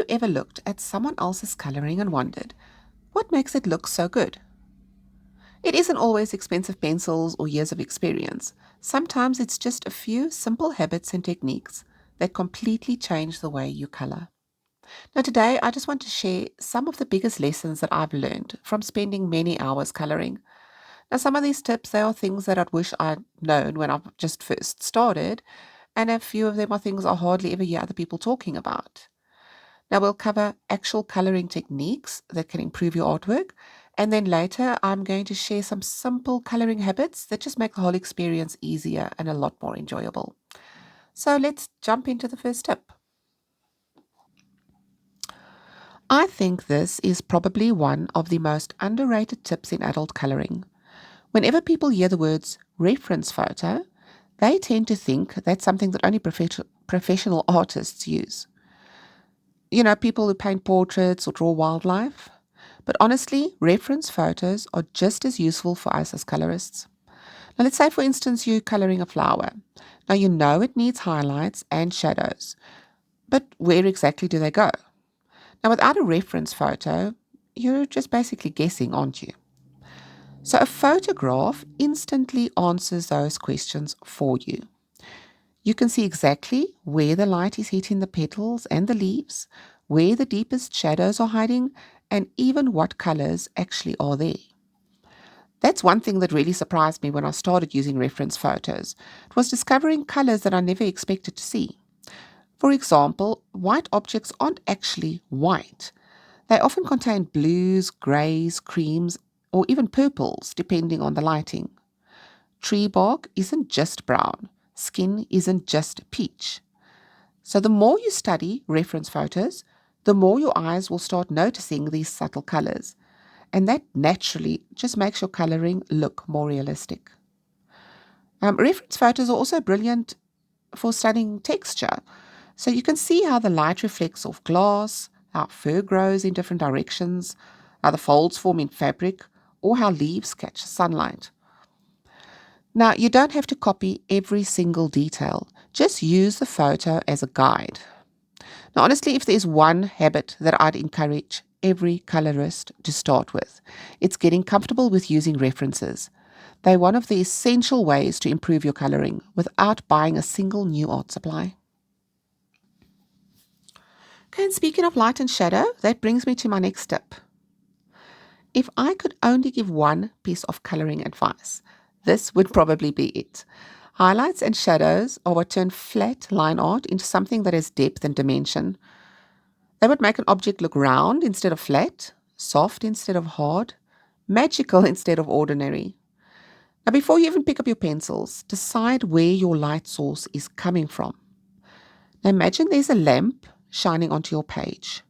ever looked at someone else's coloring and wondered, what makes it look so good? It isn't always expensive pencils or years of experience. Sometimes it's just a few simple habits and techniques that completely change the way you color. Now, today I just want to share some of the biggest lessons that I've learned from spending many hours coloring. Now, some of these tips, they are things that I wish I'd known when I just first started, and a few of them are things I hardly ever hear other people talking about. Now, we'll cover actual coloring techniques that can improve your artwork, and then later I'm going to share some simple coloring habits that just make the whole experience easier and a lot more enjoyable. So let's jump into the first tip. I think this is probably one of the most underrated tips in adult coloring. Whenever people hear the words reference photo, they tend to think that's something that only professional artists use. You know, people who paint portraits or draw wildlife. But honestly, reference photos are just as useful for us as colorists. Now, let's say, for instance, you're coloring a flower. Now, you know it needs highlights and shadows, but where exactly do they go? Now, without a reference photo, you're just basically guessing, aren't you? So, a photograph instantly answers those questions for you. You can see exactly where the light is hitting the petals and the leaves, where the deepest shadows are hiding, and even what colors actually are there. That's one thing that really surprised me when I started using reference photos. It was discovering colors that I never expected to see. For example, white objects aren't actually white. They often contain blues, greys, creams, or even purples, depending on the lighting. Tree bark isn't just brown. Skin isn't just peach. So the more you study reference photos, the more your eyes will start noticing these subtle colors. And that naturally just makes your coloring look more realistic. Reference photos are also brilliant for studying texture. So you can see how the light reflects off glass, how fur grows in different directions, how the folds form in fabric, or how leaves catch sunlight. Now, you don't have to copy every single detail. Just use the photo as a guide. Now, honestly, if there's one habit that I'd encourage every colorist to start with, it's getting comfortable with using references. They're one of the essential ways to improve your coloring without buying a single new art supply. Okay, and speaking of light and shadow, that brings me to my next tip. If I could only give one piece of coloring advice, this would probably be it. Highlights and shadows are what turn flat line art into something that has depth and dimension. They would make an object look round instead of flat, soft instead of hard, magical instead of ordinary. Now, before you even pick up your pencils, decide where your light source is coming from. Now, imagine there's a lamp shining onto your page.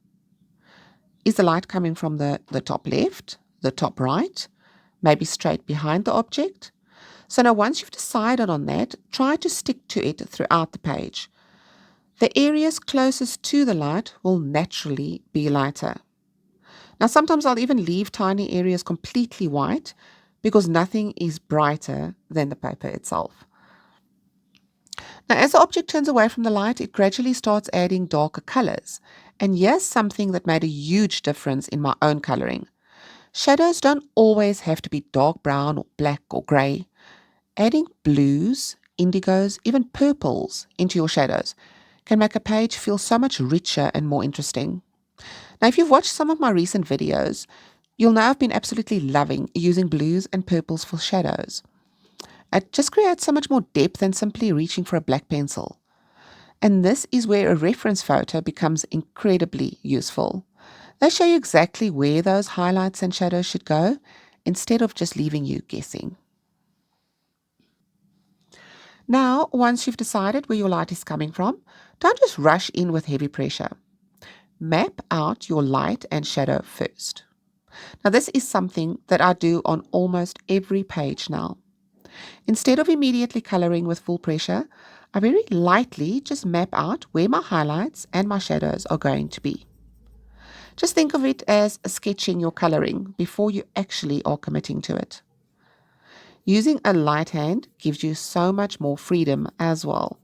Is the light coming from the top left, the top right, maybe straight behind the object? So now once you've decided on that, try to stick to it throughout the page. The areas closest to the light will naturally be lighter. Now sometimes I'll even leave tiny areas completely white because nothing is brighter than the paper itself. Now as the object turns away from the light, it gradually starts adding darker colors. And here's something that made a huge difference in my own coloring. Shadows don't always have to be dark brown or black or grey. Adding blues, indigos, even purples into your shadows can make a page feel so much richer and more interesting. Now, if you've watched some of my recent videos, you'll know I've been absolutely loving using blues and purples for shadows. It just creates so much more depth than simply reaching for a black pencil. And this is where a reference photo becomes incredibly useful. They show you exactly where those highlights and shadows should go instead of just leaving you guessing. Now, once you've decided where your light is coming from, don't just rush in with heavy pressure. Map out your light and shadow first. Now, this is something that I do on almost every page now. Instead of immediately coloring with full pressure, I very lightly just map out where my highlights and my shadows are going to be. Just think of it as sketching your coloring before you actually are committing to it. Using a light hand gives you so much more freedom as well.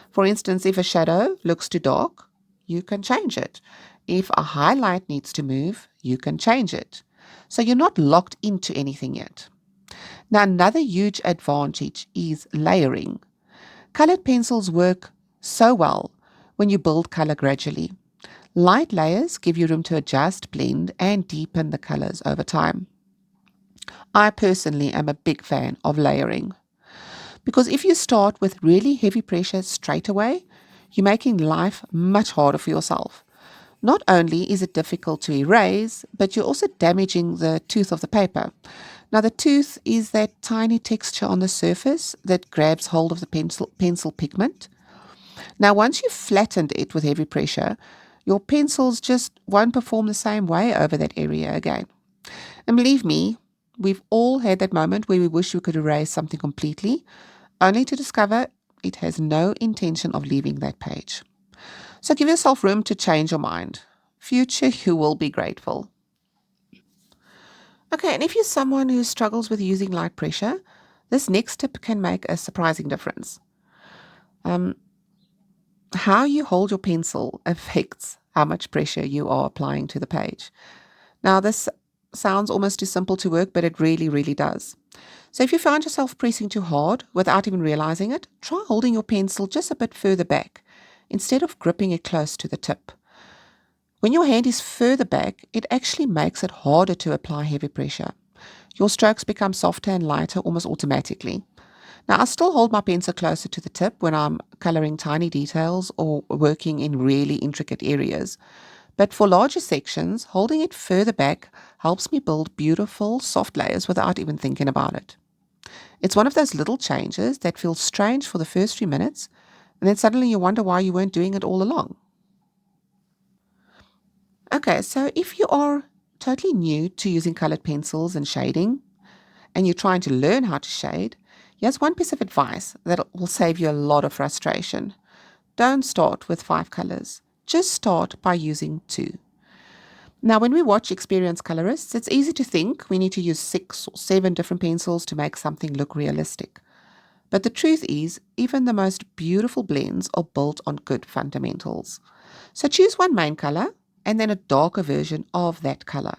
For instance, if a shadow looks too dark, you can change it. If a highlight needs to move, you can change it. So you're not locked into anything yet. Now, another huge advantage is layering. Colored pencils work so well when you build color gradually. Light layers give you room to adjust, blend, and deepen the colors over time. I personally am a big fan of layering because if you start with really heavy pressure straight away, you're making life much harder for yourself. Not only is it difficult to erase, but you're also damaging the tooth of the paper. Now, the tooth is that tiny texture on the surface that grabs hold of the pencil pigment. Now, once you've flattened it with heavy pressure, your pencils just won't perform the same way over that area again. And believe me, we've all had that moment where we wish we could erase something completely, only to discover it has no intention of leaving that page. So give yourself room to change your mind. Future, you will be grateful. Okay, and if you're someone who struggles with using light pressure, this next tip can make a surprising difference. Um, how you hold your pencil affects how much pressure you are applying to the page. Now, this sounds almost too simple to work, but it really, really does. So if you find yourself pressing too hard without even realizing it, try holding your pencil just a bit further back instead of gripping it close to the tip. When your hand is further back, it actually makes it harder to apply heavy pressure. Your strokes become softer and lighter almost automatically. Now, I still hold my pencil closer to the tip when I'm coloring tiny details or working in really intricate areas. But for larger sections, holding it further back helps me build beautiful, soft layers without even thinking about it. It's one of those little changes that feels strange for the first few minutes, and then suddenly you wonder why you weren't doing it all along. Okay, so if you are totally new to using colored pencils and shading, and you're trying to learn how to shade, here's one piece of advice that will save you a lot of frustration. Don't start with 5 colors. Just start by using 2. Now, when we watch experienced colorists, it's easy to think we need to use 6 or 7 different pencils to make something look realistic. But the truth is, even the most beautiful blends are built on good fundamentals. So choose one main color and then a darker version of that color.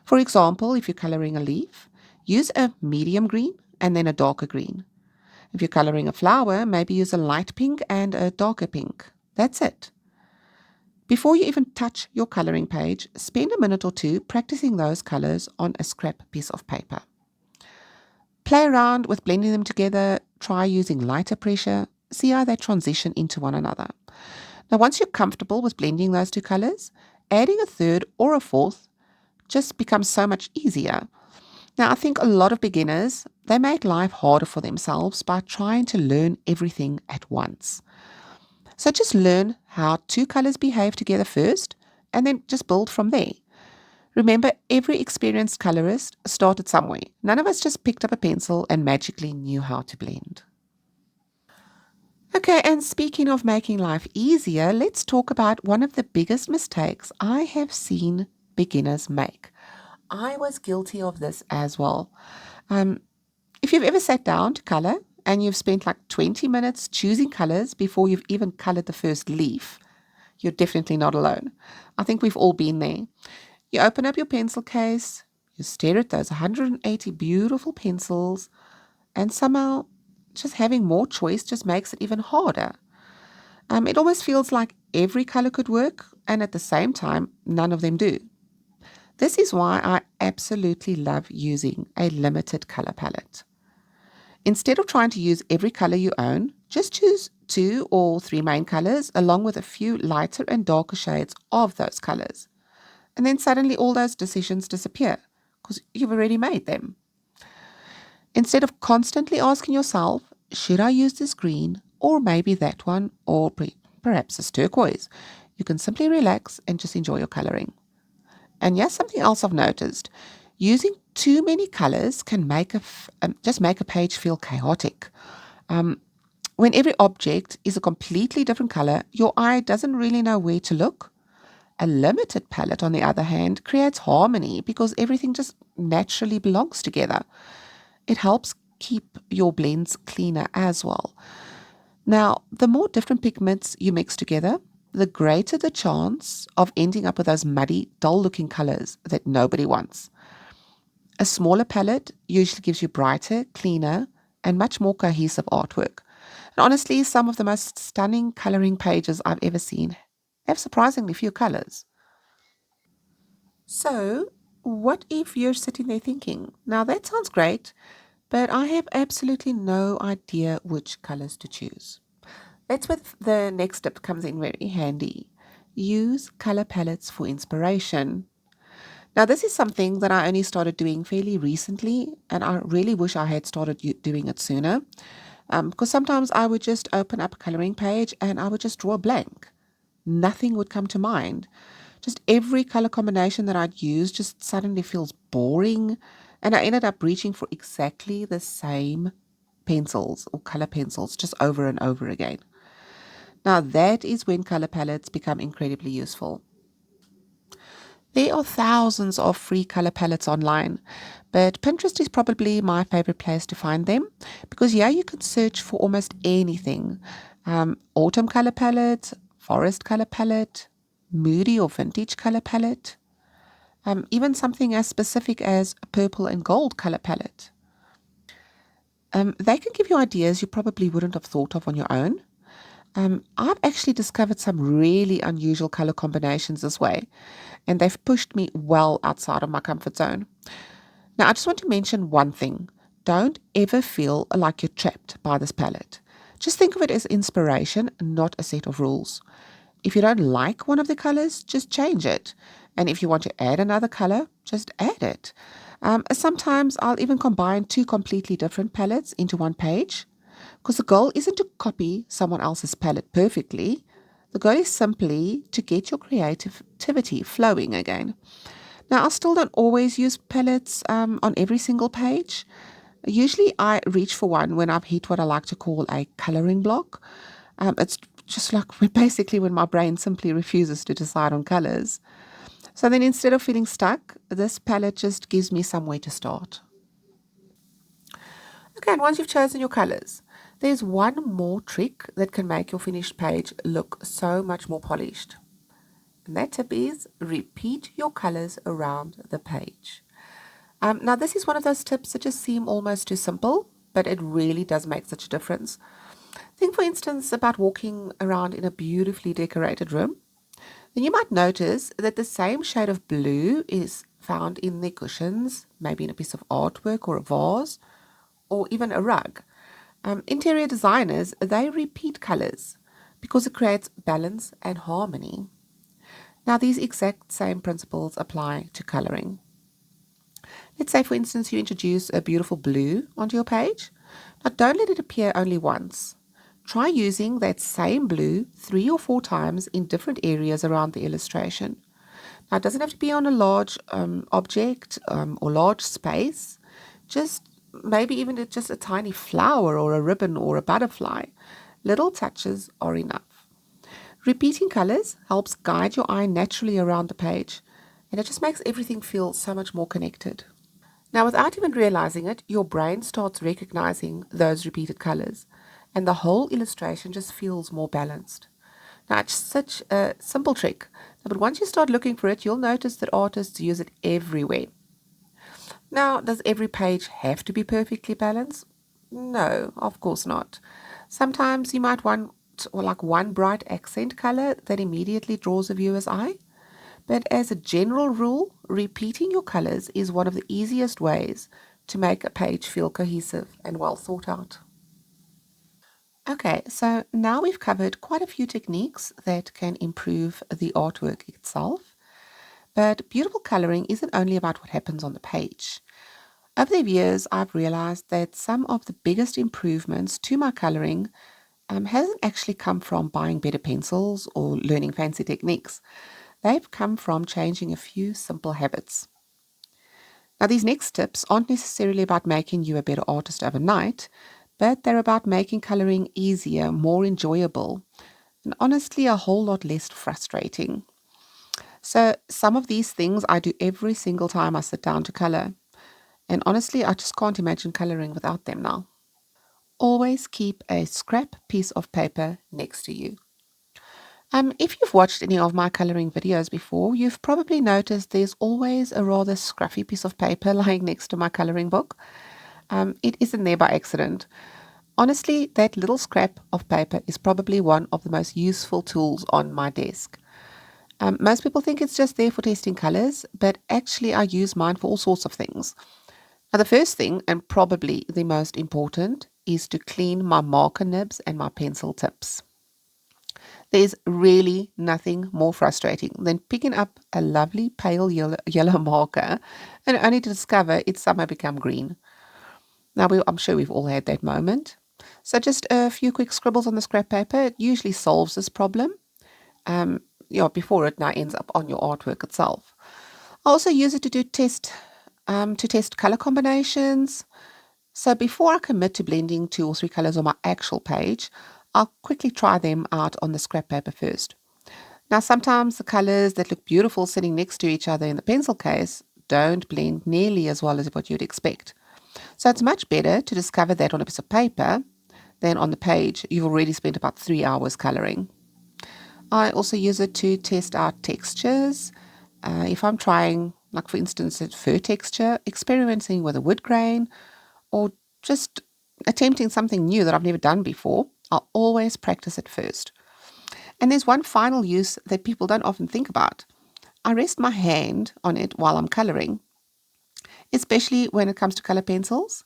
For example, if you're coloring a leaf, use a medium green and then a darker green. If you're coloring a flower, maybe use a light pink and a darker pink. That's it. Before you even touch your coloring page, spend a minute or two practicing those colors on a scrap piece of paper. Play around with blending them together, try using lighter pressure, see how they transition into one another. Now, once you're comfortable with blending those 2 colors, adding a third or a fourth just becomes so much easier. Now, I think a lot of beginners, they make life harder for themselves by trying to learn everything at once. So just learn how 2 colors behave together first, and then just build from there. Remember, every experienced colorist started somewhere. None of us just picked up a pencil and magically knew how to blend. Okay, and speaking of making life easier, let's talk about one of the biggest mistakes I have seen beginners make. I was guilty of this as well. Um, if you've ever sat down to color and you've spent like 20 minutes choosing colors before you've even colored the first leaf, you're definitely not alone. I think we've all been there. You open up your pencil case, you stare at those 180 beautiful pencils, and somehow just having more choice just makes it even harder. It almost feels like every color could work, and at the same time, none of them do. This is why I absolutely love using a limited color palette. Instead of trying to use every color you own, just choose 2 or 3 main colors along with a few lighter and darker shades of those colors. And then suddenly all those decisions disappear because you've already made them. Instead of constantly asking yourself, should I use this green or maybe that one or perhaps this turquoise, you can simply relax and just enjoy your coloring. And yes, something else I've noticed, using too many colors can just make a page feel chaotic. When every object is a completely different color, your eye doesn't really know where to look. A limited palette, on the other hand, creates harmony because everything just naturally belongs together. It helps keep your blends cleaner as well. Now, the more different pigments you mix together, the greater the chance of ending up with those muddy, dull-looking colors that nobody wants. A smaller palette usually gives you brighter, cleaner, and much more cohesive artwork. And honestly, some of the most stunning coloring pages I've ever seen have surprisingly few colors. So, what if you're sitting there thinking, now that sounds great, but I have absolutely no idea which colors to choose? That's where the next tip comes in very handy. Use color palettes for inspiration. Now, this is something that I only started doing fairly recently, and I really wish I had started doing it sooner. Because sometimes I would just open up a coloring page and I would just draw a blank. Nothing would come to mind. Just every color combination that I'd use just suddenly feels boring, and I ended up reaching for exactly the same pencils or color pencils just over and over again. Now, that is when color palettes become incredibly useful. There are thousands of free color palettes online, but Pinterest is probably my favorite place to find them because here you can search for almost anything. Autumn color palette, forest color palette, moody or vintage color palette, even something as specific as a purple and gold color palette. They can give you ideas you probably wouldn't have thought of on your own. I've actually discovered some really unusual color combinations this way, and they've pushed me well outside of my comfort zone. Now, I just want to mention one thing. Don't ever feel like you're trapped by this palette. Just think of it as inspiration, not a set of rules. If you don't like one of the colors, just change it. And if you want to add another color, just add it. Sometimes I'll even combine two completely different palettes into one page because the goal isn't to copy someone else's palette perfectly. The goal is simply to get your creativity flowing again. Now, I still don't always use palettes on every single page. Usually, I reach for one when I've hit what I like to call a coloring block. It's just like basically when my brain simply refuses to decide on colors. So then instead of feeling stuck, this palette just gives me somewhere to start. Okay, and once you've chosen your colors, there's one more trick that can make your finished page look so much more polished. And that tip is repeat your colors around the page. Now, this is one of those tips that just seem almost too simple, but it really does make such a difference. Think, for instance, about walking around in a beautifully decorated room. Then you might notice that the same shade of blue is found in the cushions, maybe in a piece of artwork or a vase, or even a rug. Interior designers, they repeat colors because it creates balance and harmony. Now, these exact same principles apply to coloring. Let's say, for instance, you introduce a beautiful blue onto your page. Now, don't let it appear only once. Try using that same blue 3 or 4 times in different areas around the illustration. Now, it doesn't have to be on a large object or large space. Just maybe even just a tiny flower or a ribbon or a butterfly. Little touches are enough. Repeating colors helps guide your eye naturally around the page, and it just makes everything feel so much more connected. Now, without even realizing it, your brain starts recognizing those repeated colors, and the whole illustration just feels more balanced. Now, it's such a simple trick, but once you start looking for it, you'll notice that artists use it everywhere. Now, does every page have to be perfectly balanced? No, of course not. Sometimes you might want like one bright accent color that immediately draws a viewer's eye. But as a general rule, repeating your colors is one of the easiest ways to make a page feel cohesive and well thought out. Okay, so now we've covered quite a few techniques that can improve the artwork itself. But beautiful coloring isn't only about what happens on the page. Over the years, I've realized that some of the biggest improvements to my coloring hasn't actually come from buying better pencils or learning fancy techniques. They've come from changing a few simple habits. Now, these next tips aren't necessarily about making you a better artist overnight, but they're about making coloring easier, more enjoyable, and honestly, a whole lot less frustrating. So, some of these things I do every single time I sit down to color, and honestly, I just can't imagine coloring without them now. Always keep a scrap piece of paper next to you. If you've watched any of my colouring videos before, you've probably noticed there's always a rather scruffy piece of paper lying next to my colouring book. It isn't there by accident. Honestly, that little scrap of paper is probably one of the most useful tools on my desk. Most people think it's just there for testing colours, but actually I use mine for all sorts of things. Now, the first thing, and probably the most important, is to clean my marker nibs and my pencil tips. There's really nothing more frustrating than picking up a lovely pale yellow marker and only to discover it's somehow become green. Now, I'm sure we've all had that moment. So just a few quick scribbles on the scrap paper usually solves this problem. Before it now ends up on your artwork itself. I also use it to test color combinations. So before I commit to blending 2 or 3 colors on my actual page, I'll quickly try them out on the scrap paper first. Now, sometimes the colors that look beautiful sitting next to each other in the pencil case don't blend nearly as well as what you'd expect. So it's much better to discover that on a piece of paper than on the page you've already spent about 3 hours coloring. I also use it to test out textures. If I'm trying, like for instance, a fur texture, experimenting with a wood grain, or just attempting something new that I've never done before, I'll always practice it first. And there's one final use that people don't often think about. I rest my hand on it while I'm coloring, especially when it comes to color pencils.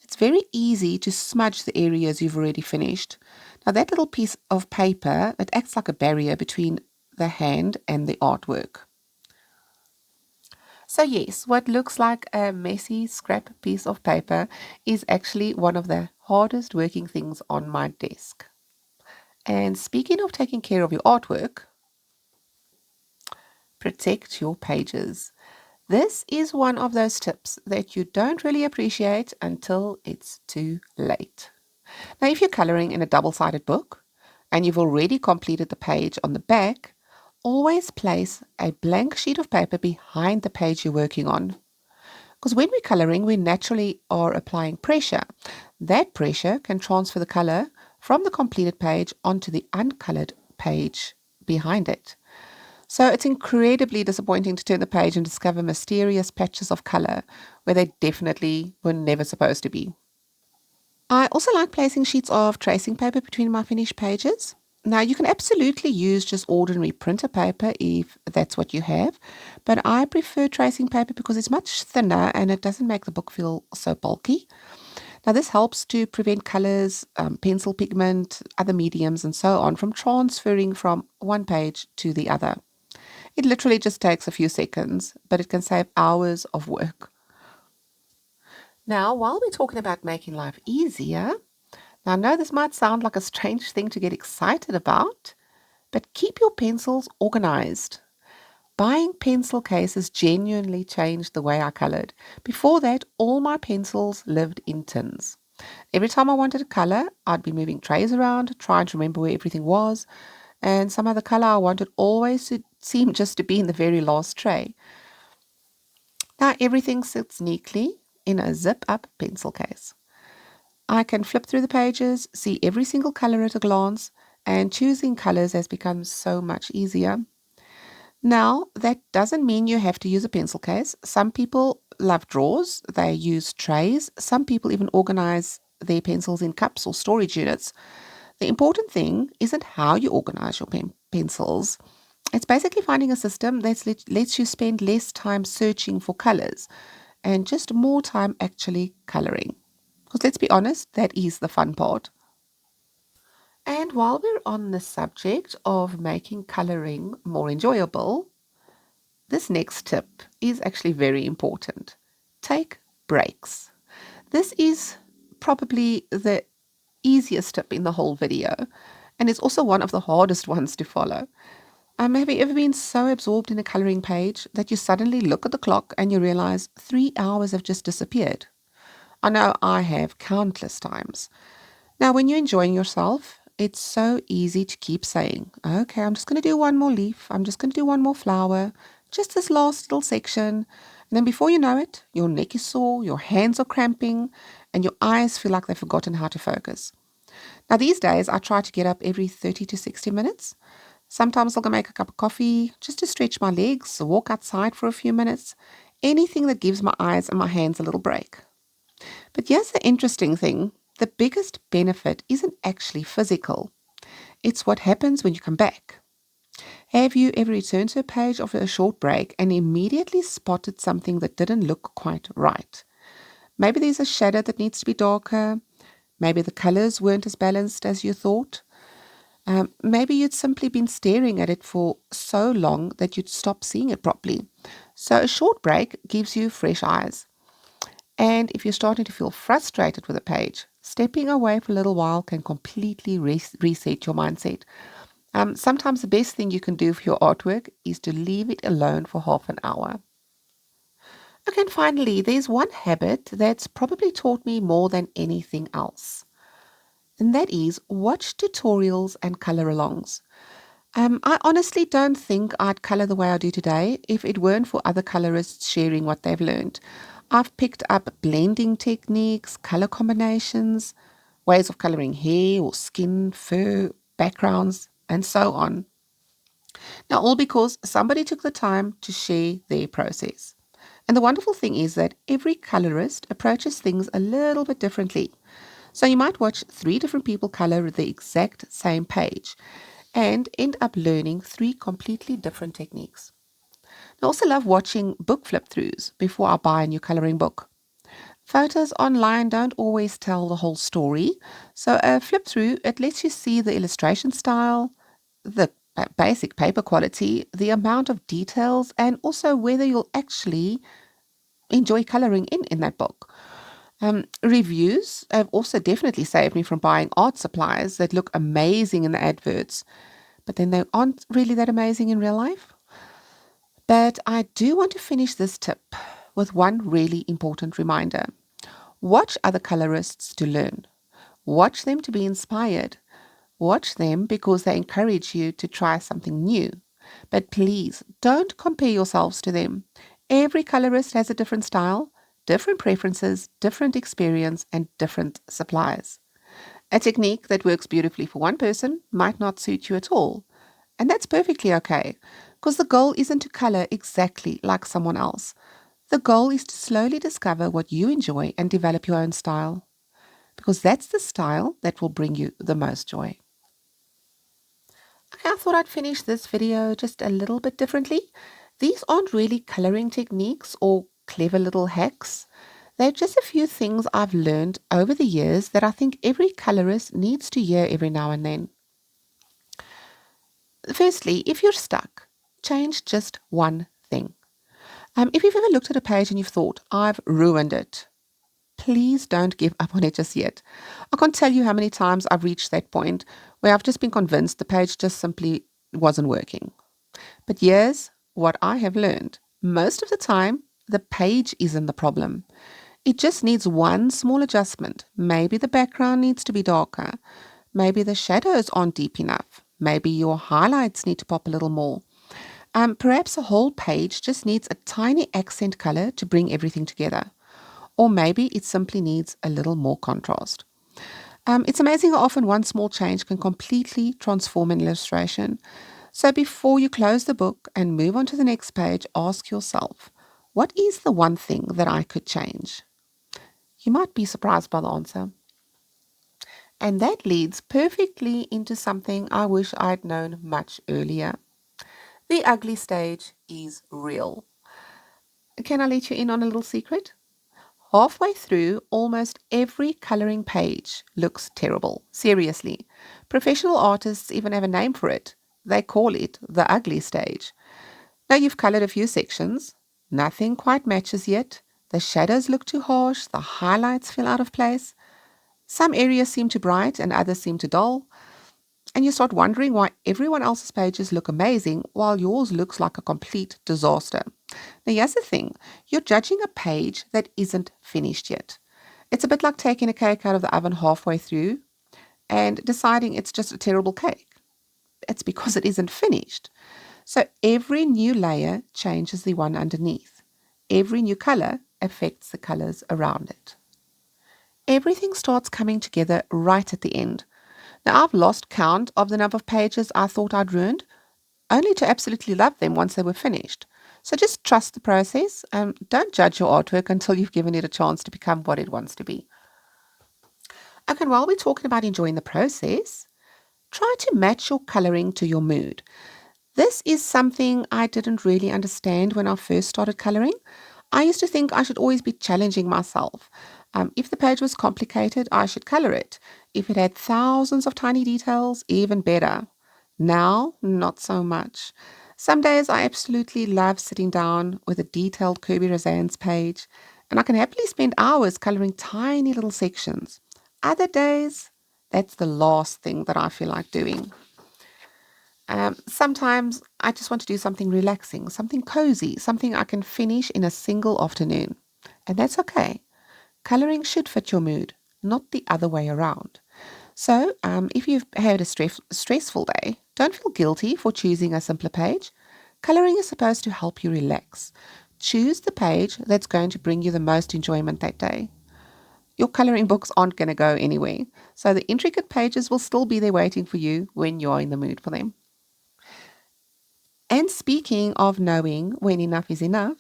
It's very easy to smudge the areas you've already finished. Now, that little piece of paper, it acts like a barrier between the hand and the artwork. So yes, what looks like a messy scrap piece of paper is actually one of the hardest working things on my desk. And speaking of taking care of your artwork, protect your pages. This is one of those tips that you don't really appreciate until it's too late. Now, if you're coloring in a double-sided book and you've already completed the page on the back, always place a blank sheet of paper behind the page you're working on. Because when we're coloring, we naturally are applying pressure. That pressure can transfer the color from the completed page onto the uncolored page behind it. So it's incredibly disappointing to turn the page and discover mysterious patches of color where they definitely were never supposed to be. I also like placing sheets of tracing paper between my finished pages. Now, you can absolutely use just ordinary printer paper if that's what you have, but I prefer tracing paper because it's much thinner and it doesn't make the book feel so bulky. Now, this helps to prevent colors, pencil pigment, other mediums, and so on from transferring from one page to the other. It literally just takes a few seconds, but it can save hours of work. Now, while we're talking about making life easier, now I know this might sound like a strange thing to get excited about, but keep your pencils organized. Buying pencil cases genuinely changed the way I colored. Before that, all my pencils lived in tins. Every time I wanted a color, I'd be moving trays around, trying to remember where everything was, and some other color I wanted always seemed just to be in the very last tray. Now everything sits neatly in a zip-up pencil case. I can flip through the pages, see every single color at a glance, and choosing colors has become so much easier. Now, that doesn't mean you have to use a pencil case. Some people love drawers, they use trays. Some people even organize their pencils in cups or storage units. The important thing isn't how you organize your pencils. It's basically finding a system that lets you spend less time searching for colors and just more time actually coloring. Because let's be honest, that is the fun part. And while we're on the subject of making coloring more enjoyable, this next tip is actually very important. Take breaks. This is probably the easiest tip in the whole video, and it's also one of the hardest ones to follow. Have you ever been so absorbed in a coloring page that you suddenly look at the clock and you realize 3 hours have just disappeared? I know I have countless times. Now, when you're enjoying yourself, it's so easy to keep saying, okay, I'm just going to do one more leaf. I'm just going to do one more flower, just this last little section. And then before you know it, your neck is sore, your hands are cramping, and your eyes feel like they've forgotten how to focus. Now, these days, I try to get up every 30 to 60 minutes. Sometimes I'll go make a cup of coffee just to stretch my legs, or walk outside for a few minutes. Anything that gives my eyes and my hands a little break. But here's the interesting thing. The biggest benefit isn't actually physical. It's what happens when you come back. Have you ever returned to a page after a short break and immediately spotted something that didn't look quite right? Maybe there's a shadow that needs to be darker. Maybe the colors weren't as balanced as you thought. Maybe you'd simply been staring at it for so long that you'd stop seeing it properly. So a short break gives you fresh eyes. And if you're starting to feel frustrated with a page, stepping away for a little while can completely reset your mindset. Sometimes the best thing you can do for your artwork is to leave it alone for half an hour. Okay, and finally, there's one habit that's probably taught me more than anything else, and that is watch tutorials and color alongs. I honestly don't think I'd color the way I do today if it weren't for other colorists sharing what they've learned. I've picked up blending techniques, color combinations, ways of coloring hair or skin, fur, backgrounds, and so on. Now, all because somebody took the time to share their process. And the wonderful thing is that every colorist approaches things a little bit differently. So you might watch 3 different people color the exact same page and end up learning 3 completely different techniques. I also love watching book flip throughs before I buy a new coloring book. Photos online don't always tell the whole story, so a flip through, it lets you see the illustration style, the basic paper quality, the amount of details, and also whether you'll actually enjoy coloring in that book. Reviews have also definitely saved me from buying art supplies that look amazing in the adverts, but then they aren't really that amazing in real life. But I do want to finish this tip with one really important reminder. Watch other colorists to learn. Watch them to be inspired. Watch them because they encourage you to try something new. But please don't compare yourselves to them. Every colorist has a different style, different preferences, different experience, and different supplies. A technique that works beautifully for one person might not suit you at all. And that's perfectly okay, because the goal isn't to color exactly like someone else. The goal is to slowly discover what you enjoy and develop your own style, because that's the style that will bring you the most joy. Okay, I thought I'd finish this video just a little bit differently. These aren't really coloring techniques or clever little hacks. They're just a few things I've learned over the years that I think every colorist needs to hear every now and then. Firstly, if you're stuck, change just one thing. If you've ever looked at a page and you've thought, I've ruined it, please don't give up on it just yet. I can't tell you how many times I've reached that point where I've just been convinced the page just simply wasn't working. But here's what I have learned. Most of the time, the page isn't the problem. It just needs one small adjustment. Maybe the background needs to be darker. Maybe the shadows aren't deep enough. Maybe your highlights need to pop a little more. Perhaps a whole page just needs a tiny accent color to bring everything together. Or maybe it simply needs a little more contrast. It's amazing how often one small change can completely transform an illustration. So before you close the book and move on to the next page, ask yourself, what is the one thing that I could change? You might be surprised by the answer. And that leads perfectly into something I wish I'd known much earlier. The ugly stage is real. Can I let you in on a little secret? Halfway through, almost every coloring page looks terrible. Seriously. Professional artists even have a name for it. They call it the ugly stage. Now you've colored a few sections. Nothing quite matches yet. The shadows look too harsh. The highlights feel out of place. Some areas seem too bright and others seem too dull. And you start wondering why everyone else's pages look amazing while yours looks like a complete disaster. Now, here's the thing. You're judging a page that isn't finished yet. It's a bit like taking a cake out of the oven halfway through and deciding it's just a terrible cake. It's because it isn't finished. So every new layer changes the one underneath. Every new color affects the colors around it. Everything starts coming together right at the end. Now, I've lost count of the number of pages I thought I'd ruined, only to absolutely love them once they were finished. So just trust the process. Don't judge your artwork until you've given it a chance to become what it wants to be. Okay, and while we're talking about enjoying the process, try to match your coloring to your mood. This is something I didn't really understand when I first started coloring. I used to think I should always be challenging myself. If the page was complicated, I should color it. If it had thousands of tiny details, even better. Now, not so much. Some days I absolutely love sitting down with a detailed Kirby Razan's page, and I can happily spend hours coloring tiny little sections. Other days, that's the last thing that I feel like doing. Sometimes I just want to do something relaxing, something cozy, something I can finish in a single afternoon. And that's okay. Coloring should fit your mood, not the other way around. So, if you've had a stressful day, don't feel guilty for choosing a simpler page. Coloring is supposed to help you relax. Choose the page that's going to bring you the most enjoyment that day. Your coloring books aren't going to go anywhere, so the intricate pages will still be there waiting for you when you're in the mood for them. And speaking of knowing when enough is enough,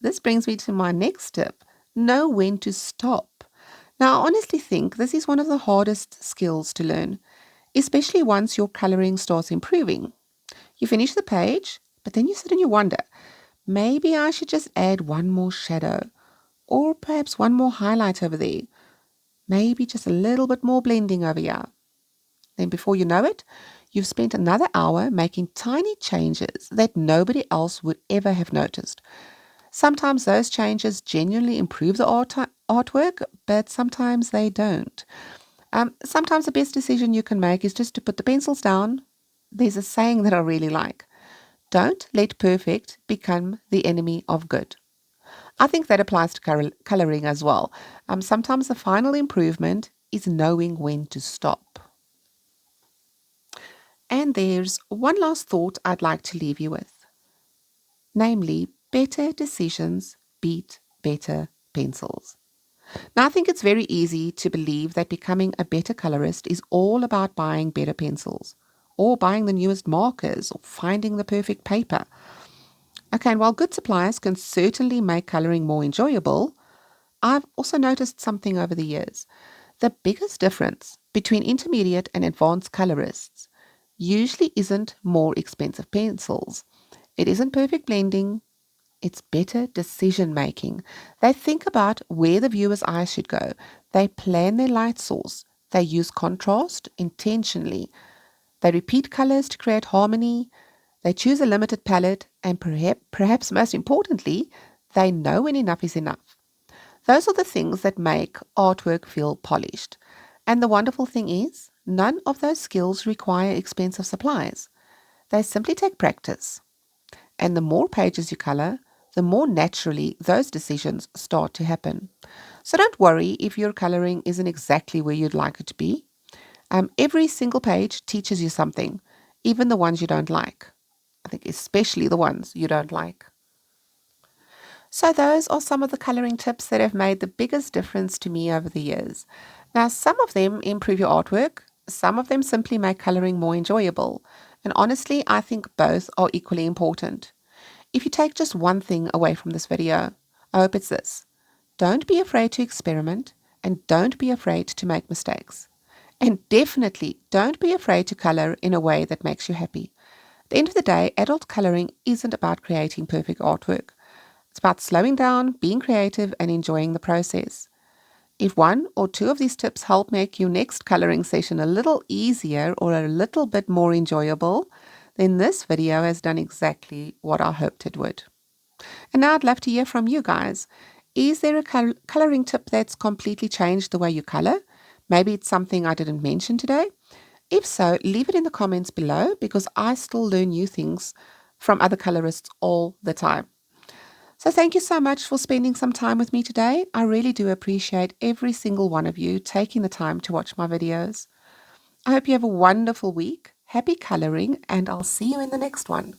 this brings me to my next tip: know when to stop. Now, I honestly think this is one of the hardest skills to learn, especially once your coloring starts improving. You finish the page, but then you sit and you wonder, maybe I should just add one more shadow, or perhaps one more highlight over there, maybe just a little bit more blending over here. Then before you know it, you've spent another hour making tiny changes that nobody else would ever have noticed. Sometimes those changes genuinely improve the artwork, but sometimes they don't. Sometimes the best decision you can make is just to put the pencils down. There's a saying that I really like: don't let perfect become the enemy of good. I think that applies to coloring as well. Sometimes the final improvement is knowing when to stop. And there's one last thought I'd like to leave you with, namely, better decisions beat better pencils. Now, I think it's very easy to believe that becoming a better colorist is all about buying better pencils, or buying the newest markers, or finding the perfect paper. Okay, and while good supplies can certainly make coloring more enjoyable, I've also noticed something over the years. The biggest difference between intermediate and advanced colorists usually isn't more expensive pencils. It isn't perfect blending, it's better decision making. They think about where the viewer's eyes should go. They plan their light source. They use contrast intentionally. They repeat colors to create harmony. They choose a limited palette. And perhaps most importantly, they know when enough is enough. Those are the things that make artwork feel polished. And the wonderful thing is, none of those skills require expensive supplies. They simply take practice. And the more pages you color, the more naturally those decisions start to happen. So don't worry if your coloring isn't exactly where you'd like it to be. Every single page teaches you something, even the ones you don't like. I think especially the ones you don't like. So those are some of the coloring tips that have made the biggest difference to me over the years. Now, some of them improve your artwork, some of them simply make coloring more enjoyable. And honestly, I think both are equally important. If you take just one thing away from this video, I hope it's this: don't be afraid to experiment, and don't be afraid to make mistakes. And definitely don't be afraid to color in a way that makes you happy. At the end of the day, adult coloring isn't about creating perfect artwork. It's about slowing down, being creative, and enjoying the process. If one or two of these tips help make your next coloring session a little easier or a little bit more enjoyable, then this video has done exactly what I hoped it would. And now I'd love to hear from you guys. Is there a coloring tip that's completely changed the way you color? Maybe it's something I didn't mention today. If so, leave it in the comments below, because I still learn new things from other colorists all the time. So thank you so much for spending some time with me today. I really do appreciate every single one of you taking the time to watch my videos. I hope you have a wonderful week. Happy coloring, and I'll see you in the next one.